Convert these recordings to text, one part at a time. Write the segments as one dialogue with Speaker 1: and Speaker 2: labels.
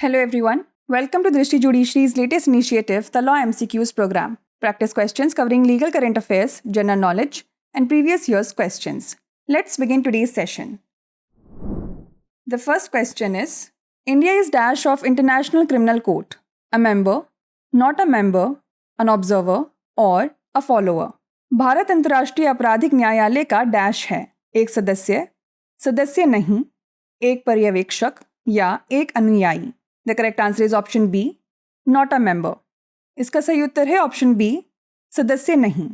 Speaker 1: Hello everyone. Welcome to Drishti Judiciary's latest initiative, the Law MCQs program. Practice questions covering legal current affairs, general knowledge, and previous year's questions. Let's begin today's session. The first question is, India is dash of International Criminal Court, a member, not a member, an observer, or a follower. Bharat अंतर्राष्ट्रीय आपराधिक न्यायालय का dash है, एक सदस्य, सदस्य नहीं, एक पर्यवेक्षक या एक अनुयायी. The correct answer is option B, not a member. इसका सही उत्तर है ऑप्शन बी, सदस्य नहीं.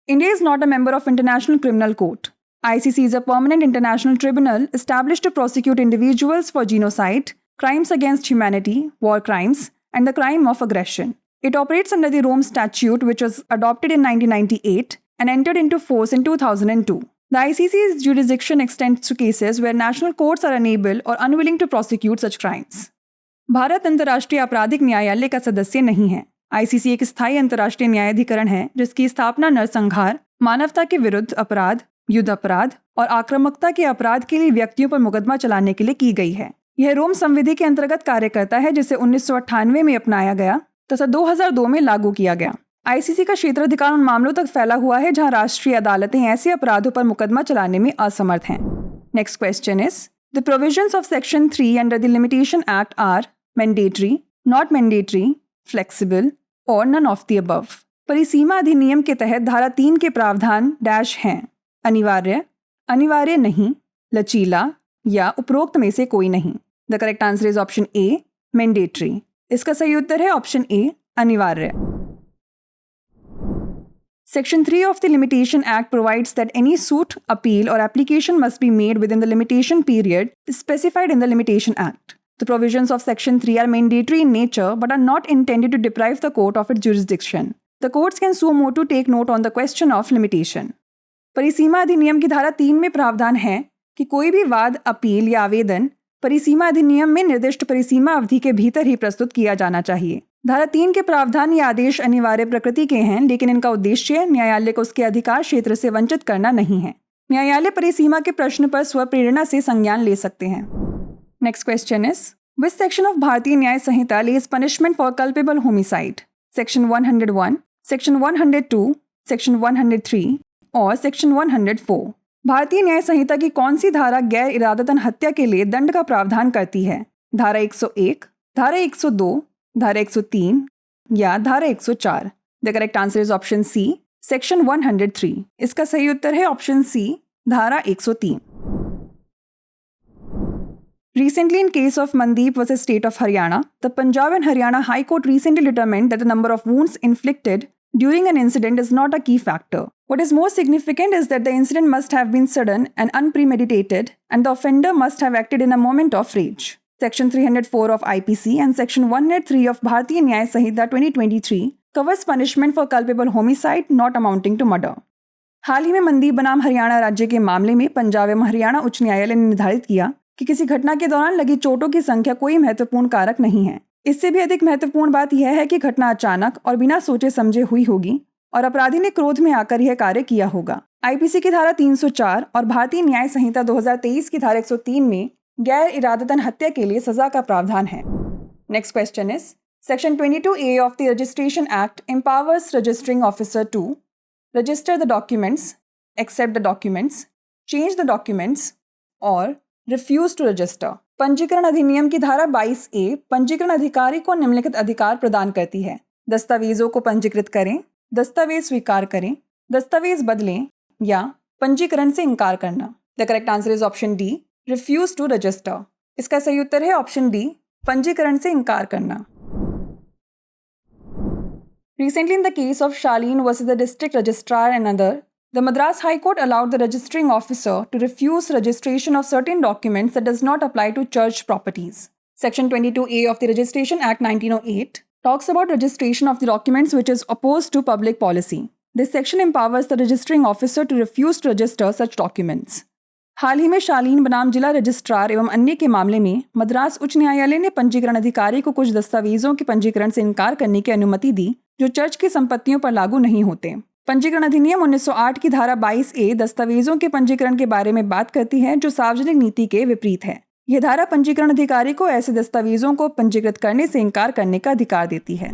Speaker 1: India is not a member of International Criminal Court. ICC is a permanent international tribunal established to prosecute individuals for genocide, crimes against humanity, war crimes, and the crime of aggression. It operates under the Rome Statute, which was adopted in 1998 and entered into force in 2002. The ICC's jurisdiction extends to cases where national courts are unable or unwilling to prosecute such crimes. Bharat अंतर्राष्ट्रीय आपराधिक न्यायालय का सदस्य नहीं है. ICC एक स्थायी अंतर्राष्ट्रीय न्यायाधिकरण है जिसकी स्थापना नरसंहार, मानवता के विरुद्ध अपराध, युद्ध अपराध और आक्रामकता के अपराध के लिए व्यक्तियों पर मुकदमा चलाने के लिए की गई है. यह रोम संविधि के अंतर्गत कार्य करता है जिसे 1998 में अपनाया गया तथा 2002 में लागू किया गया. आईसीसी का क्षेत्राधिकार उन मामलों तक फैला हुआ है जहां राष्ट्रीय अदालतें ऐसे अपराधों पर मुकदमा चलाने में असमर्थ हैं. Next question is, the provisions of section 3 under the limitation act are mandatory, not mandatory, flexible और नन ऑफ द अबव. परिसीमा अधिनियम के तहत धारा 3 के प्रावधान डैश हैं, अनिवार्य, अनिवार्य नहीं, लचीला या उपरोक्त में से कोई नहीं. The correct answer is option A, mandatory. इसका सही उत्तर है ऑप्शन ए, अनिवार्य. Section 3 of the Limitation Act provides that any suit, appeal, or application must be made within the limitation period specified in the Limitation Act. The provisions of Section 3 are mandatory in nature but are not intended to deprive the court of its jurisdiction. The courts can suo motu take note on the question of limitation. परिसीमा अधिनियम की धारा 3 में प्रावधान है कि कोई भी वाद, अपील या आवेदन परिसीमा अधिनियम में निर्दिष्ट परिसीमा अवधि के भीतर ही प्रस्तुत किया जाना चाहिए. धारा 3 के प्रावधान या आदेश अनिवार्य प्रकृति के हैं, लेकिन इनका उद्देश्य न्यायालय को उसके अधिकार क्षेत्र से वंचित करना नहीं है. न्यायालय परिसीमा के प्रश्न पर स्वप्रेरणा से संज्ञान ले सकते हैं. Next question is, which section of Bharatiya Nyaya Sanhita lays punishment for culpable homicide? Section 101, section 102, section 103 और सेक्शन 104. भारतीय न्याय संहिता की कौन सी धारा गैर इरादतन हत्या के लिए दंड का प्रावधान करती है? धारा 101, धारा 102, धारा 103 या धारा 104. The correct answer is option C, section 103. इसका सही उत्तर है ऑप्शन सी, धारा 103. Recently, in case of Mandeep versus State of Haryana, the Punjab and Haryana High Court recently determined that the number of wounds inflicted during an incident is not a key factor. What is more significant is that the incident must have been sudden and unpremeditated, and the offender must have acted in a moment of rage. Section 304 of IPC and Section 103 of Bharatiya Nyaya Sanhita 2023 covers punishment for culpable homicide not amounting to murder. हाल ही में मनदीप बनाम हरियाणा राज्य के मामले में पंजाब एवं हरियाणा उच्च न्यायालय ने निर्धारित किया कि किसी घटना के दौरान लगी चोटों की संख्या कोई महत्वपूर्ण कारक नहीं है. इससे भी अधिक महत्वपूर्ण बात यह है कि घटना अचानक और बिना सोचे समझे हुई होगी और अपराधी ने क्रोध में आकर यह कार्य किया होगा. आईपीसी की धारा 304 और भारतीय न्याय संहिता 2023 की धारा 103 में गैर इरादतन हत्या के लिए सजा का प्रावधान है. Next question is, section 22A of the registration act empowers registering officer to register the documents, accept the documents, change the documents और रिफ्यूज टू रजिस्टर. पंजीकरण अधिनियम की धारा 22A पंजीकरण अधिकारी को निम्नलिखित अधिकार प्रदान करती है: दस्तावेजों को पंजीकृत करें, दस्तावेज स्वीकार करें, दस्तावेज बदलें या पंजीकरण से इनकार करना. The correct answer is option D, refuse to register. इसका सही उत्तर है ऑप्शन डी, पंजीकरण से इनकार करना. Recently, in the case of Shaleen versus the district registrar and other, the Madras High Court allowed the registering officer to refuse registration of certain documents that does not apply to church properties. Section 22A of the Registration Act 1908 talks about registration of the documents which is opposed to public policy. This section empowers the registering officer to refuse to register such documents. हाल ही में शालीन बनाम जिला registrar एवं अन्य के मामले में मद्रास उच्च न्यायालय ने पंजीकरण अधिकारी को कुछ दस्तावेजों के पंजीकरण से इनकार करने की अनुमति दी जो चर्च की संपत्तियों पर लागू नहीं होते. पंजीकरण अधिनियम 1908 की धारा 22A दस्तावेजों के पंजीकरण के बारे में बात करती है जो सार्वजनिक नीति के विपरीत है. यह धारा पंजीकरण अधिकारी को ऐसे दस्तावेजों को पंजीकृत करने से इनकार करने का अधिकार देती है।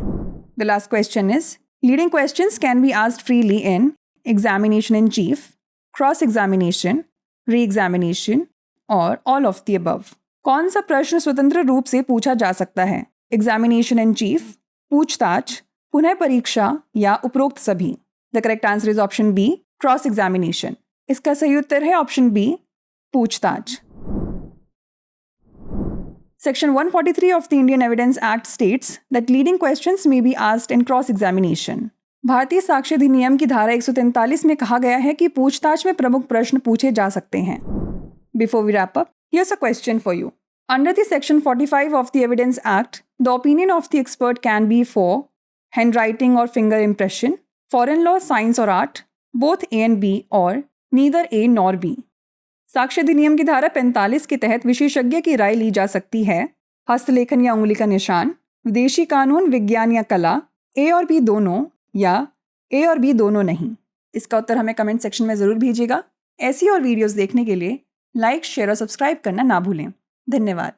Speaker 1: The last question is, leading questions can be asked freely in examination in chief, cross examination, re examination और ऑल ऑफ द अबव। कौन सा प्रश्न स्वतंत्र रूप से पूछा जा सकता है? एग्जामिनेशन इन चीफ, पूछताछ, पुनः परीक्षा या उपरोक्त सभी? The correct answer is option B, cross examination. इसका सही उत्तर है ऑप्शन बी, पूछताछ। Section 143 of the Indian Evidence Act states that leading questions may be asked in cross-examination. भारतीय साक्ष्य अधिनियम की धारा 143 में कहा गया है कि पूछताछ में प्रमुख प्रश्न पूछे जा सकते हैं। Before we wrap up, here's a question for you. Under the Section 45 of the Evidence Act, the opinion of the expert can be for handwriting or finger impression, foreign law, science or art, both A and B, or neither A nor B. साक्ष्य अधिनियम की धारा 45 के तहत विशेषज्ञ की राय ली जा सकती है हस्तलेखन या उंगली का निशान, विदेशी कानून, विज्ञान या कला, ए और बी दोनों या ए और बी दोनों नहीं। इसका उत्तर हमें कमेंट सेक्शन में ज़रूर भेजिएगा। ऐसी और वीडियोस देखने के लिए लाइक, शेयर और सब्सक्राइब करना ना भूलें। धन्यवाद।